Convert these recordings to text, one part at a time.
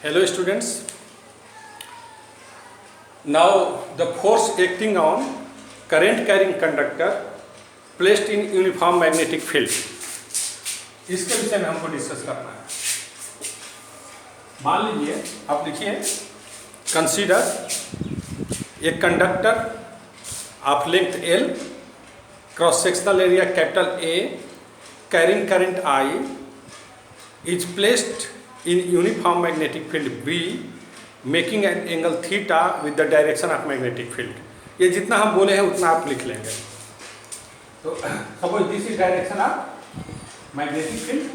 Hello students. Now the force acting on current carrying conductor placed in uniform magnetic field, इसके विषय में हमको discuss करना है। मान लीजिए आप लिखिए, consider a conductor of length L, cross sectional area capital A, carrying current I is placed in uniform magnetic field B, making an angle theta with the direction of magnetic field। ये जितना हम बोले हैं उतना आप लिख लेंगे। तो suppose this is direction of magnetic field,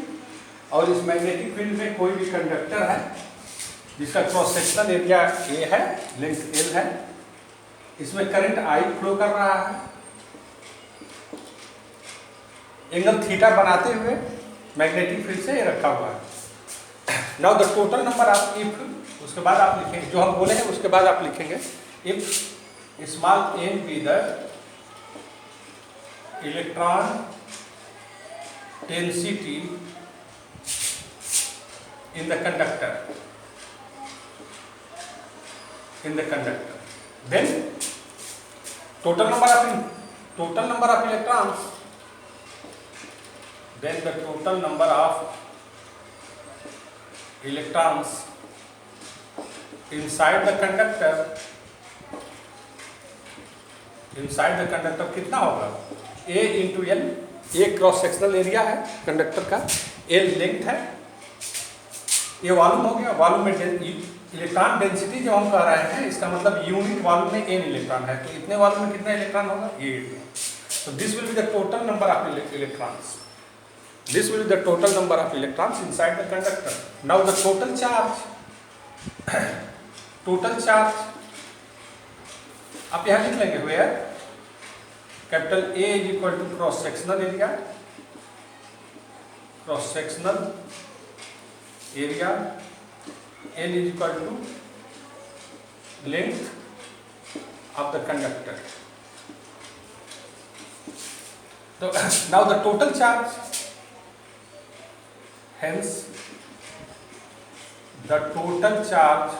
और इस मैग्नेटिक फील्ड में कोई भी कंडक्टर है जिसका क्रॉस सेक्शनल एरिया A है, लेंथ L है, इसमें करंट I फ्लो कर रहा है, एंगल थीटा बनाते हुए मैग्नेटिक फील्ड से ये रखा हुआ है। Now the total number of if, उसके बाद आप लिखेंगे जो हम बोले हैं, उसके बाद आप लिखेंगे if small m be the electron density in the conductor, then total number of electrons, then the total number of electrons inside the conductor कितना होगा? A into L, A cross sectional area है conductor का, L length है, ये volume हो गया। Volume में electron density जो हम कह रहे हैं, इसका मतलब यूनिट वॉल्यूम में n इलेक्ट्रॉन है, तो इतने वॉल्यूम में कितना इलेक्ट्रॉन होगा? ये। तो this will be the total number of electrons, this will be the total number of electrons inside the conductor. Now the total charge आप यहाँ लिख लेंगे, where capital A is equal to cross sectional area, L is equal to length of the conductor. So now the total charge, hence the total charge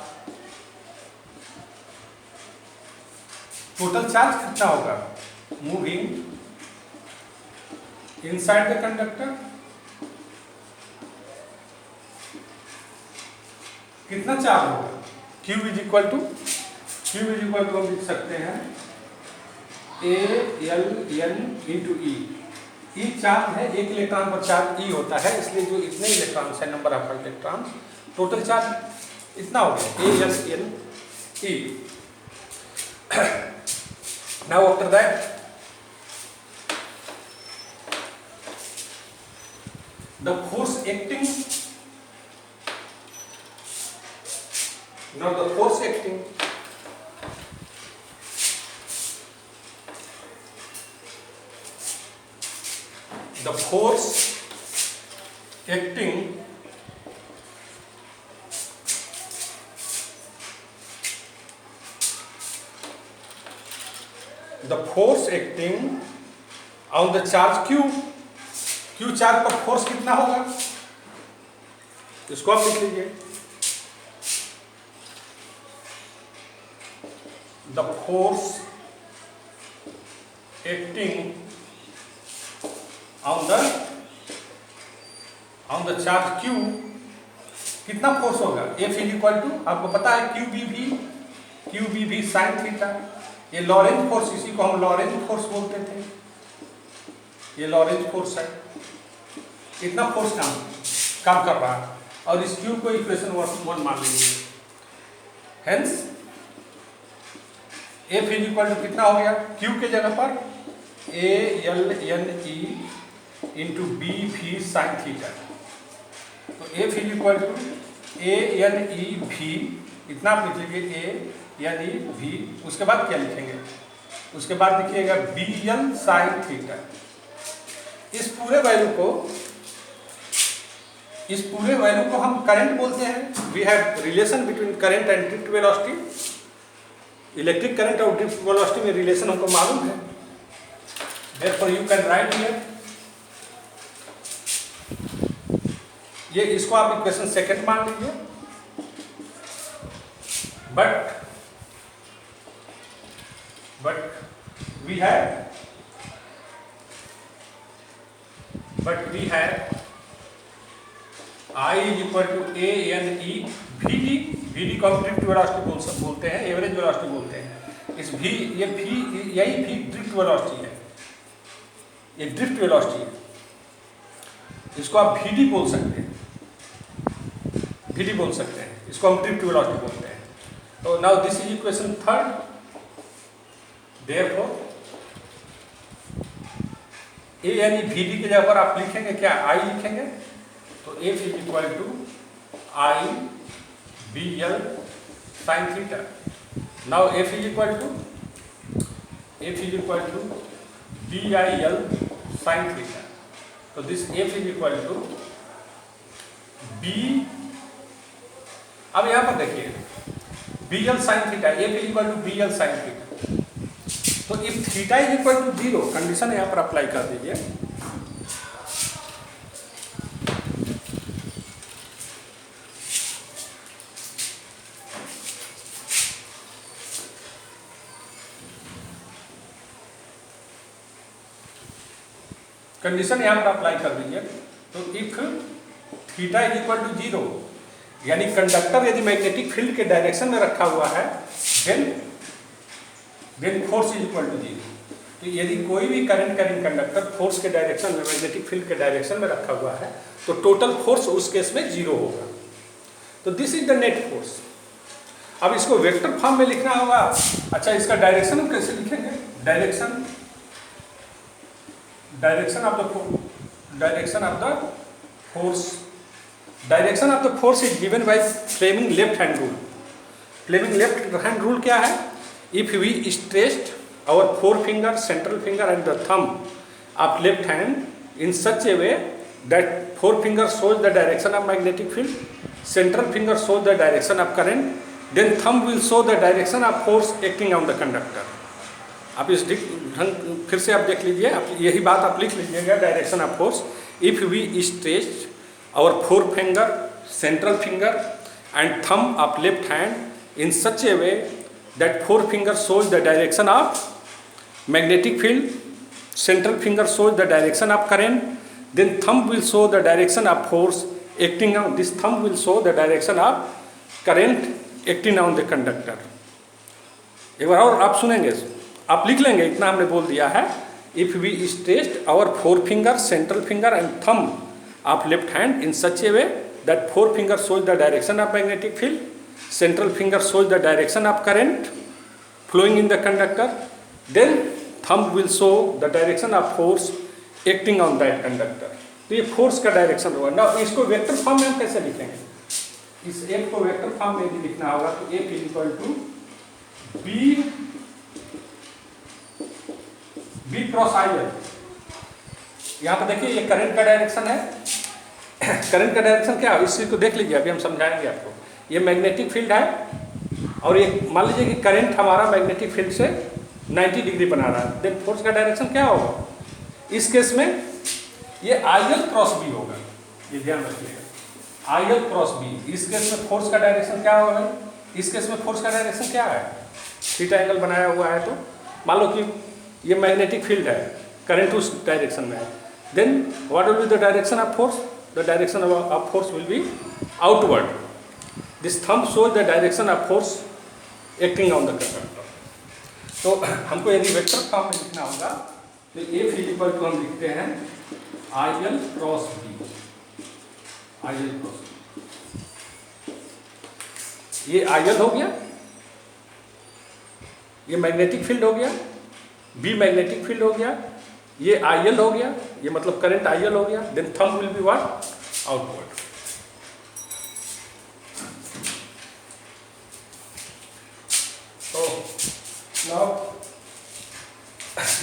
कितना होगा? Moving inside the conductor कितना charge होगा? Q is equal to हम लिख सकते हैं AL into E। E charge है, एक इलेक्ट्रॉन पर चार्ज E होता है, इसलिए जो इतने इलेक्ट्रॉन्स है, number of electrons, total charge इतना हो गया ALE। Now after that the force acting, the force acting on the charge Q charge पर फोर्स कितना होगा? इसको आप लिख लीजिए, the force acting on the charge Q कितना फोर्स होगा? F इज इक्वल टू, आपको पता है QBV साइन थीटा। ये लॉरेंज फोर्स, इसी को हम लॉरेंज फोर्स बोलते थे, ये लॉरेंज फोर्स है। इतना फोर्स काम कर रहा है, और इस Q को इक्वेशन 1 मान लीजिए। Hence F is equal to कितना हो गया? Q के जगह पर ALNE into BV sine theta. तो F is equal to ANEV, इतना आप लिख लीजिए ANEV। उसके बाद क्या लिखेंगे? उसके बाद लिखिएगा BL साइन थीटा। इस पूरे वैल्यू को हम करंट बोलते हैं। We have relation between current and drift velocity. Electric current और ड्रिफ्ट वेलोसिटी में रिलेशन हमको मालूम है। Therefore you can write here, ये इसको आप इक्वेशन सेकंड मान लीजिए, but we have I is equal to a n e vd को हम ड्रिफ्ट वेलोसिटी बोलते हैं, एवरेज वेलोसिटी बोलते हैं। इस v ये v यही v ड्रिफ्ट वेलोसिटी है, ये ड्रिफ्ट वेलोसिटी है, इसको आप vd बोल सकते हैं, vd बोल सकते हैं, इसको हम ड्रिफ्ट वेलोसिटी बोलते हैं। तो now this is equation third. Therefore a यानी vd की जगह पर आप लिखेंगे क्या, I लिखेंगे, तो F is equal to I BL sin theta. Now F is equal to BIL sin theta. तो this F is equal to B, अब यहां पर देखिए BL sin theta, F is equal to BL sin theta. तो if theta is equal to 0, condition यहां पर apply कर दीजिए। कंडीशन यहां पर अप्लाई कर दीजिए। तो if theta is equal to 0, यानी कंडक्टर यदि मैग्नेटिक फील्ड के डायरेक्शन में रखा हुआ है, then force is equal to 0। तो यदि कोई भी करंट कैरिंग कंडक्टर फोर्स के डायरेक्शन में, मैग्नेटिक फील्ड के डायरेक्शन में रखा हुआ है, तो टोटल फोर्स उस केस में 0 होगा। तो this is the net force. अब इसको वेक्टर फॉर्म में लिखना होगा। अच्छा, इसका डायरेक्शन हम कैसे लिखेंगे, direction of the force is given by Fleming left hand rule. Fleming left hand rule क्या है, if we stretched our forefinger, central finger and the thumb of left hand in such a way that forefinger shows the direction of magnetic field, central finger shows the direction of current, then thumb will show the direction of force acting on the conductor। आप इस ढंग फिर से आप देख लीजिए, आप यही बात आप लिख लीजिएगा, direction of force. If we stretch our forefinger, central finger and thumb of left hand in such a way that forefinger shows the direction of magnetic field, central finger shows the direction of current, then thumb will show the direction of force acting on, this thumb will show the direction of current acting on the conductor। एक बार और आप सुनेंगे, आप लिख लेंगे, इतना हमने बोल दिया है। If we stretched our forefinger, central finger and thumb of left hand in such a way that forefinger shows the direction of magnetic field, central finger shows the direction of current flowing in the conductor, then thumb will show the direction of force acting on that conductor। तो ये force का direction होगा ना। इसको vector form में हम कैसे लिखेंगे, इस F को वेक्टर फॉर्म में भी लिखना होगा। तो F is equal to B cross IL। यहाँ पर देखिए ये करंट का डायरेक्शन है। करंट का डायरेक्शन क्या है, इस चीज को देख लीजिए, अभी हम समझाएंगे आपको। ये मैग्नेटिक फील्ड है और ये मान लीजिए कि करंट हमारा मैग्नेटिक फील्ड से 90 डिग्री बना रहा है, देन फोर्स का डायरेक्शन क्या होगा, इस केस में ये IL क्रॉस B होगा। ये ध्यान रखिएगा, IL क्रॉस B। इस केस में फोर्स का डायरेक्शन क्या होगा, इस केस में फोर्स का डायरेक्शन क्या है, थीटा एंगल बनाया हुआ है। तो मान लो कि ये मैग्नेटिक फील्ड है, करंट उस डायरेक्शन में है, then what will be the direction of force, the direction of force will be outward. This thumb shows the direction of force acting on the conductor. तो हमको यदि वेक्टर फॉर्म में लिखना होगा तो F इज इक्वल टू हम लिखते हैं IL cross B, IL cross B। ये IL हो गया, ये मैग्नेटिक फील्ड हो गया, B मैग्नेटिक फील्ड हो गया, ये IL हो गया, ये मतलब करंट IL हो गया, then thumb will be what, outward. So now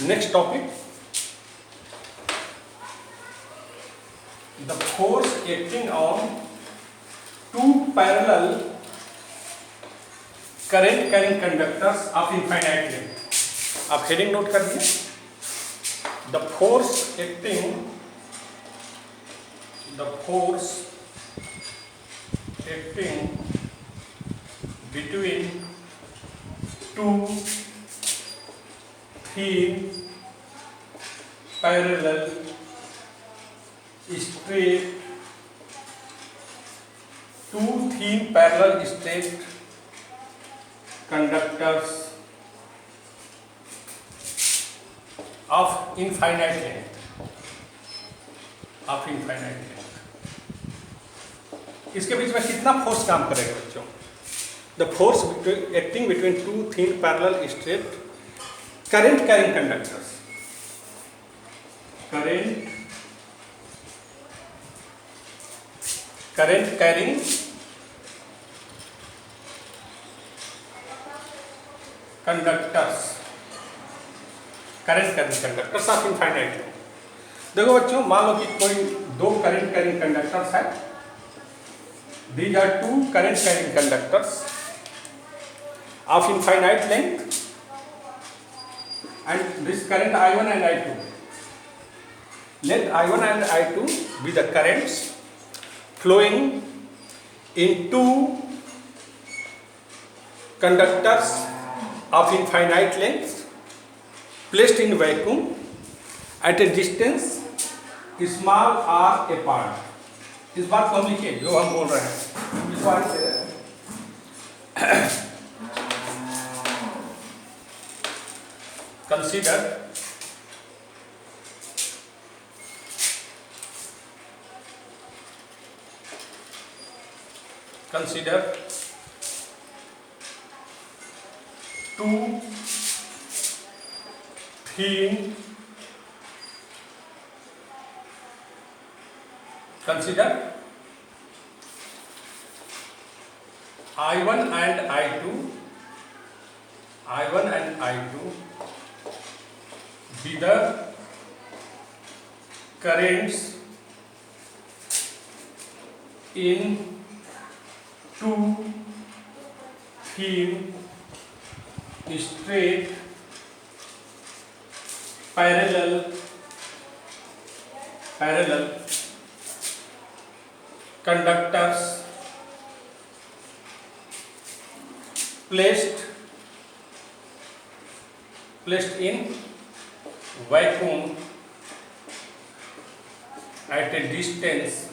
next topic, the force acting on two parallel current carrying conductors of infinite length। आप हेडिंग नोट कर दिए, the force acting between two thin parallel straight conductors of infinite length. इसके बीच में कितना force काम करेगा बच्चों? The force acting between two thin parallel straight current carrying conductors, current carrying conductors of infinite length. देखो बच्चों, मान लो कि कोई दो करंट कैरिंग कंडक्टर्स है। These are two current carrying conductors of infinite length, and this current I1 and I2. Let I1 and I2 be the currents flowing in two conductors of infinite length placed in vacuum at a distance small r apart. इस बात को हम लिखिए जो हम बोल रहे हैं, इस बात से consider two thin consider I1 and I2 be the currents in two thin straight parallel conductors placed in vacuum at a distance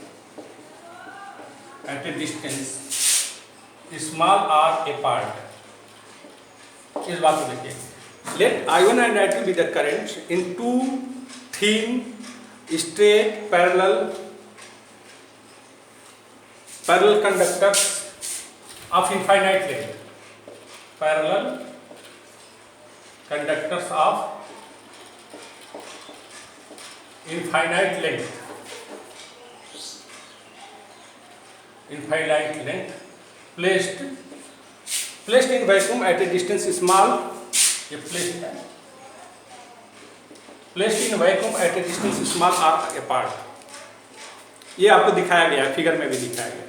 small r apart. इस बात को देखिए, let I1 and I2 be the currents in two thin straight parallel conductors of infinite length. Parallel conductors of infinite length placed in vacuum at a distance small, ये placed in vacuum at a distance small r apart. ये आपको दिखाया गया है, figure में भी दिखाया गया।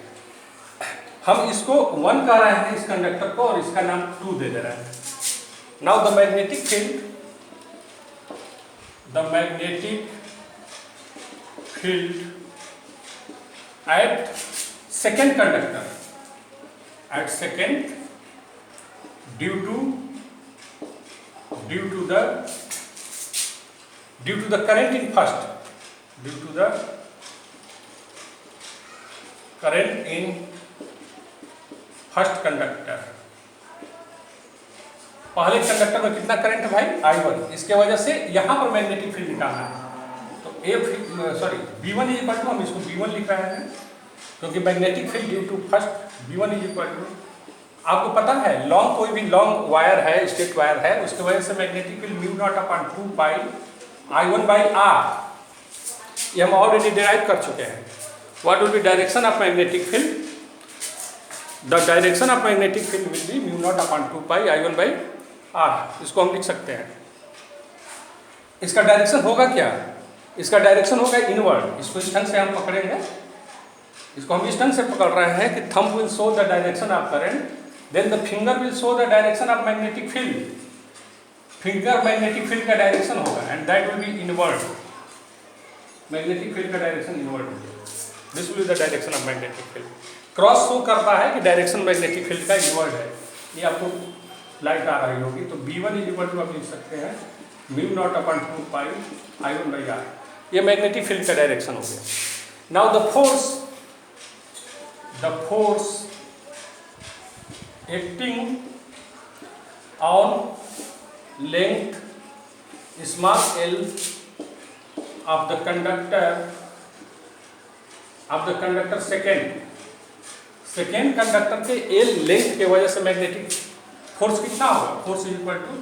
हम इसको 1 कह रहे हैं इस कंडक्टर को, और इसका नाम 2 दे दे रहे हैं। Now the magnetic field at second conductor, due to the current in first conductor, पहले कंडक्टर में कितना करंट है भाई? I1। इसके वजह से यहाँ पर मैग्नेटिक फील्ड निकालना है, तो B1 इज इक्वल टू, हम इसको B1 लिख रहे हैं क्योंकि magnetic field due to first B1 is equal to, आपको पता है कोई भी लॉन्ग वायर है, स्ट्रेट वायर है, उसकी वजह से मैग्नेटिक फील्ड μ0/2 पाई I1/r, ये हम ऑलरेडी डिराइव कर चुके हैं। What will be direction of magnetic field? The direction of magnetic field will be μ0/2 pi I1/r। इसको हम लिख सकते हैं। इसका डायरेक्शन होगा क्या? इसका डायरेक्शन होगा इनवर्ड। इसको इस ढंग से हम पकड़ेंगे, इसको हम इस ढंग से पकड़ रहे हैं कि thumb will show the direction of current, then the finger will show the direction of magnetic field. Finger magnetic field का डायरेक्शन होगा and that will be inward. Magnetic field का डायरेक्शन इनवर्ड होगा, this will be the direction of magnetic field. Cross show करता है कि direction magnetic field का inward है। ये आपको लाइट आ रही होगी, तो B1 इज इक्वल टू आप लिख सकते हैं म्यू नॉट अपॉन 2 पाई I1/R। ये मैग्नेटिक फील्ड का डायरेक्शन हो गया। Now the force acting on length small l of the conductor second conductor के L लेंथ के वजह से मैग्नेटिक फोर्स कितना होगा? Force is equal to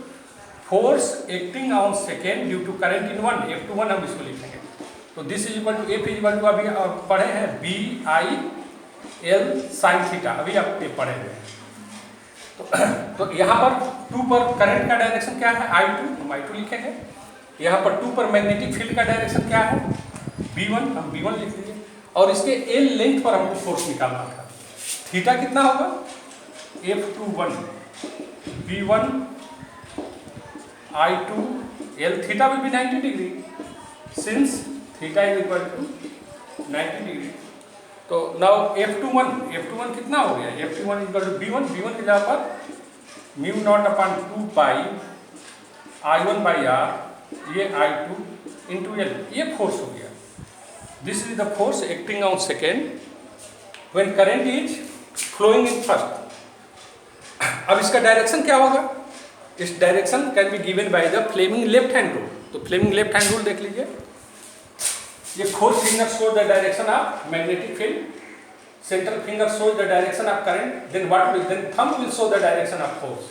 force acting on second due to current in one, F21 हम इसको लिखेंगे। तो this is equal to F is equal to अभी पढ़े हैं BI/L sin थीटा, अभी आप ये पढ़े हुए हैं। तो यहाँ पर 2 पर करंट का डायरेक्शन क्या है? I2 लिखेंगे। यहाँ पर 2 पर मैग्नेटिक फील्ड का डायरेक्शन क्या है? B1, हम B1 लिख लीजिए। और इसके L लेंथ पर हमको फोर्स निकालना था। थीटा कितना होगा? F21 B1 I2 L, theta will be 90 degree since theta is equal to 90 degree. तो नाउ F21 कितना हो गया? F21 is equal to B1 की जगह पर म्यू नॉट अपॉन 2 पाई I1/R, ये I2 इंटू L, ये फोर्स हो गया। This is the force acting on second when current is flowing in first. अब इसका डायरेक्शन क्या होगा? इस direction can be given by the Fleming left hand rule. तो फ्लेमिंग लेफ्ट हैंड रूल देख लीजिए। ये 4 finger show the direction of magnetic field, central finger show the direction of current, then thumb will show the direction of force.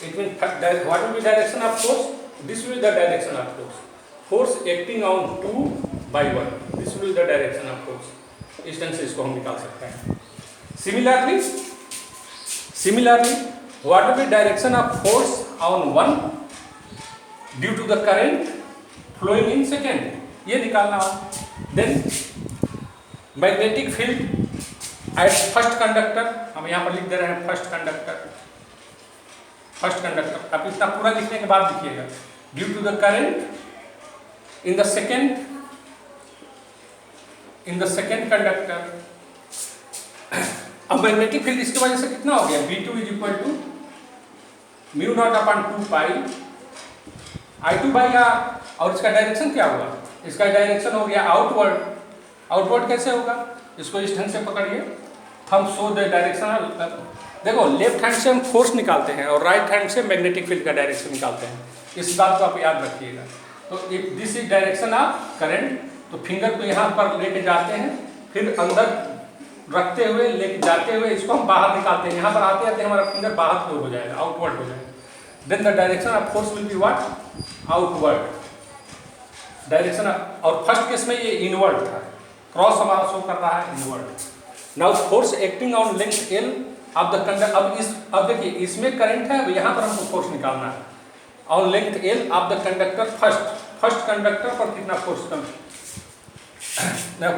It means what will be direction of force? This will be the direction of force. Force acting on 2/1. This will be the direction of force. इस ढंग से इसको हम निकाल सकते हैं। Similarly, what will be direction of force on 1 due to the current flowing in second? ये निकालना है। Then magnetic field at first conductor, हम यहाँ पर लिख दे रहे हैं फर्स्ट कंडक्टर। आप इतना पूरा लिखने के बाद लिखिएगा due to the current in the second conductor. अब मैग्नेटिक फील्ड इसकी वजह से कितना हो गया? B2 is equal to mu naught upon 2 pi I2/R। और इसका डायरेक्शन क्या हुआ? इसका डायरेक्शन हो गया आउटवर्ड कैसे होगा? इसको इस ढंग से पकड़िए, थंब शो द डायरेक्शन। देखो लेफ्ट हैंड से हम फोर्स निकालते हैं और राइट हैंड से मैग्नेटिक फील्ड का डायरेक्शन निकालते हैं, इस बात को आप याद रखिएगा। तो this is direction of current. तो फिंगर को यहाँ पर लेके जाते हैं, फिर अंदर रखते हुए लेके जाते हुए इसको हम बाहर निकालते हैं। यहाँ पर आते आते हमारा फिंगर बाहर की ओर हो जाएगा, आउटवर्ड हो जाएगा। Then the direction of force will be what? Outward direction. और फर्स्ट केस में ये इनवर्ड था, क्रॉस हमारा शो कर रहा है inward. Now force acting on length L of the conductor. अब देखिए इसमें करंट है, यहाँ पर हमको फोर्स निकालना है। On length L of the conductor first conductor पर कितना force come?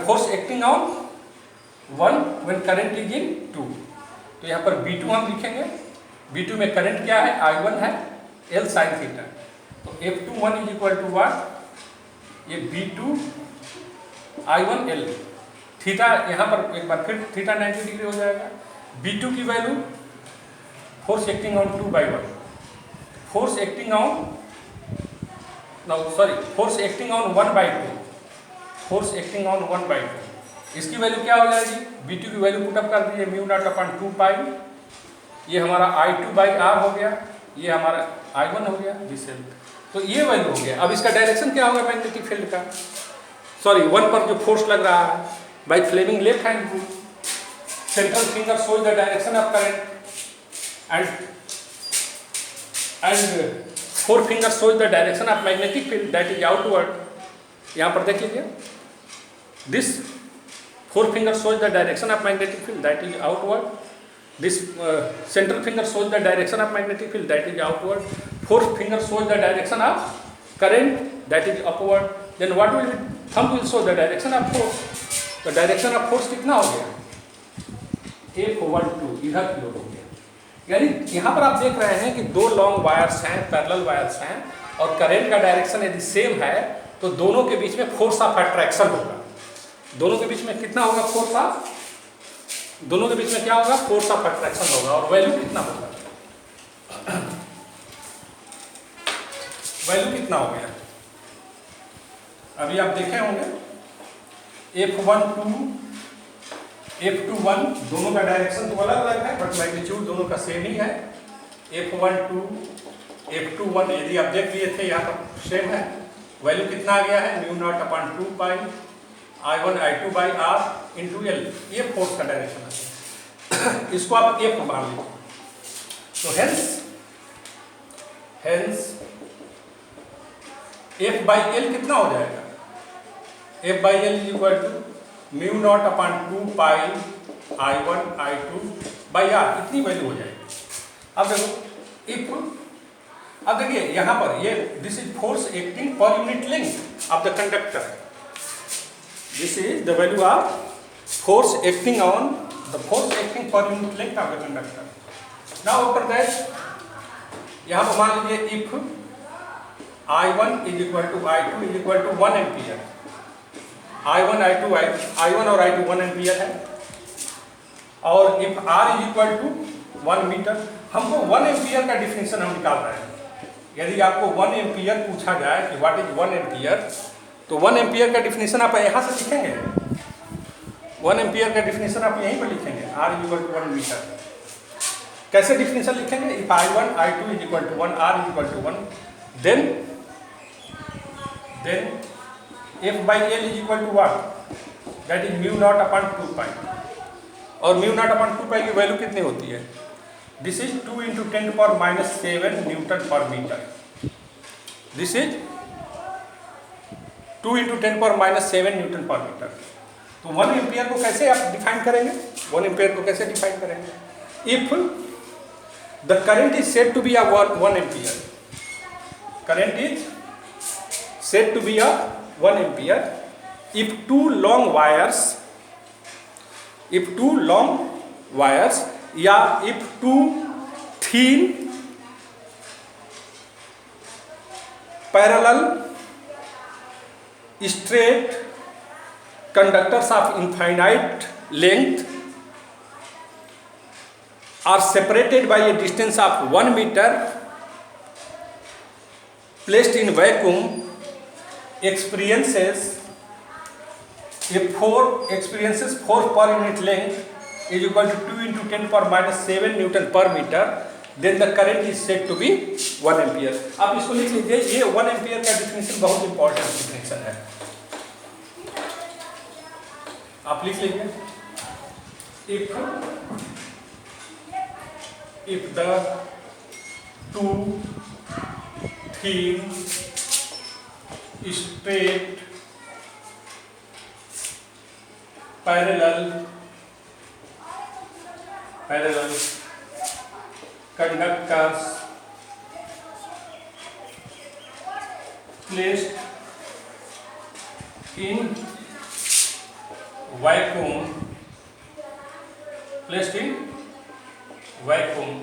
Force acting on 1 when current is in 2। तो यहाँ पर B2 हम लिखेंगे। B2 में करंट क्या है? I1 है, L sin थीटा। तो F21 is equal to what? ये B2 I1 L। थीटा यहाँ पर एक बार फिर थीटा 90 डिग्री हो जाएगा। B2 की value force acting on 2/1, force acting on 1/2, इसकी वैल्यू क्या हो जाएगी? B2 की वैल्यू पुटअप कर दीजिए, म्यू नॉट अपॉन 2 पाई, ये हमारा I2/R हो गया, ये हमारा I1 हो गया, दिस है। तो ये वैल्यू हो गया। अब इसका डायरेक्शन क्या होगा मैग्नेटिक फील्ड का? 1 पर जो फोर्स लग रहा है by Fleming left hand rule, central finger shows the direction of current and 4 fingers shows the direction of magnetic field that is outward. यहाँ पर देख लीजिए, this 4 fingers shows the direction of magnetic field that is outward. This central finger shows the direction of magnetic field that is outward. 4 fingers shows the direction of current that is upward. Then what will be? Thumb will show the direction of force. The direction of force कितना हो गया? F12 इधर की ओर हो गया। यानी यहाँ पर आप देख रहे हैं कि 2 लॉन्ग वायर्स हैं, पैरेलल वायर्स हैं, और करंट का डायरेक्शन यदि सेम है तो दोनों के बीच में फोर्स ऑफ अट्रैक्शन होगा। दोनों के बीच में कितना होगा? दोनों के बीच में क्या होगा? फोर्स ऑफ अट्रैक्शन होगा। और वैल्यू कितना होगा? वैल्यू कितना हो गया, अभी आप देखे होंगे F12 F21 दोनों का डायरेक्शन तो अलग अलग है बट मैग्नीट्यूड दोनों का सेम ही है। F12 F21 यदि आप देख लिए थे यहाँ पर सेम है। वैल्यू कितना आ गया है, mu naught upon 2 pi I1 I2 by R into L, ये फोर्स का डायरेक्शन है। इसको आप F मान लीजिए, तो हेंस F बाई एल कितना हो जाएगा, F by L equal to mu naught upon 2 pi I1 I2 by R, इतनी वैल्यू हो जाएगी। अब देखो इफ, अब देखिए यहाँ पर ये this is force acting per unit length of the conductor, this is the value of force acting on the force acting per unit length of the conductor. Now after that यहाँ पर मान लीजिए if I1 is equal to I2 is equal to 1 ampere, I1 और I2 1 ampere है, और if R is equal to 1 metre, हमको 1 ampere का definition हम निकाल रहे हैं। यदि आपको 1 एम्पियर पूछा जाए कि व्हाट इज 1 एम्पियर, तो 1 एम्पियर का डिफिनेशन आप यहाँ से लिखेंगे, 1 एम्पियर का डिफिनेशन आप यहीं पर लिखेंगे, R is equal to 1 metre. कैसे डिफिनेशन लिखेंगे, if I1 I2 is equal to 1 R is equal to 1, then F by L is equal to what, that is mu naught upon 2 pi, और mu naught upon 2 पाई की value कितनी होती है, this is 2 into 10⁻⁷ newton per metre, this is 2 into 10⁻⁷ newton per metre. तो 1 ampere को कैसे आप define करेंगे, 1 एम्पियर को कैसे डिफाइन करेंगे, if the current is said to be a 1 ampere, current is said to be a 1 ampere if two long wires या if two thin parallel straight conductors of infinite length are separated by a distance of 1 meter placed in vacuum experiences force per unit length is equal to 2 into 10⁻⁷ Newton per meter, then the current is said to be 1 ampere। आप इसको लिख लीजिए, ये 1 ampere का definition बहुत important definition है, आप लिख लीजिए, if the two thin straight parallel conductors placed in vacuum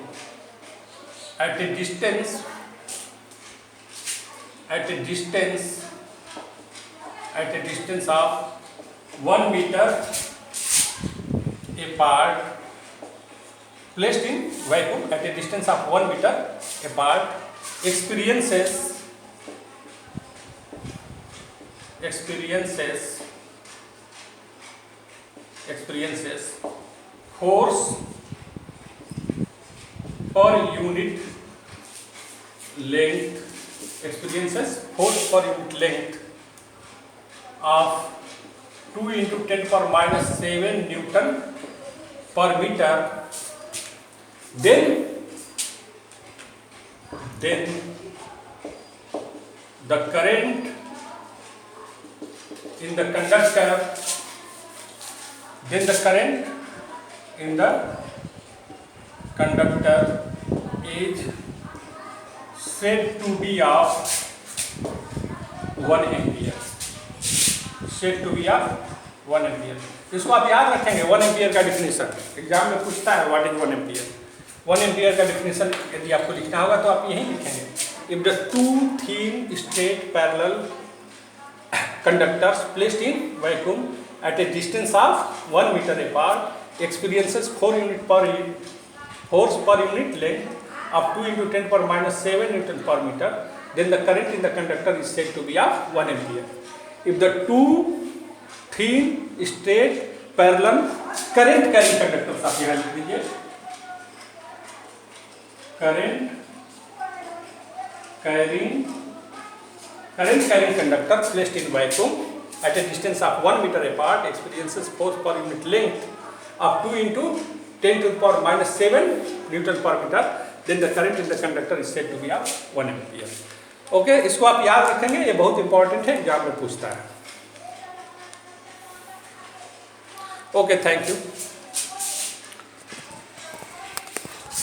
at a distance of 1 meter apart, placed in vacuum at a distance of 1 meter apart, experiences force per unit length, of 2 into 10⁻⁷ Newton per meter, then the current in the conductor is said to be of 1 ampere, इसको आप याद रखेंगे। 1 ampere का definition exam में पूछता है, what is 1 ampere. 1 ampere का definition यदि आपको लिखना होगा तो आप यही लिखेंगे, if the two thin straight parallel conductors placed in vacuum at a distance of 1 meter apart experiences force per unit length of 2 into 10 power minus 7 Newton per meter, then the current in the conductor is said to be of 1 ampere. If the two thin, straight, parallel current carrying conductors, आप यहाँ लिख दीजिए, current carrying conductor placed in vacuum at a distance of 1 meter apart experiences force per unit length of 2 into 10 to the power minus 7 Newton per meter, then the current in the conductor is said to be of 1 ampere. Okay, इसको आप याद रखेंगे, ये बहुत important है, exam में पूछता है. Okay, thank you.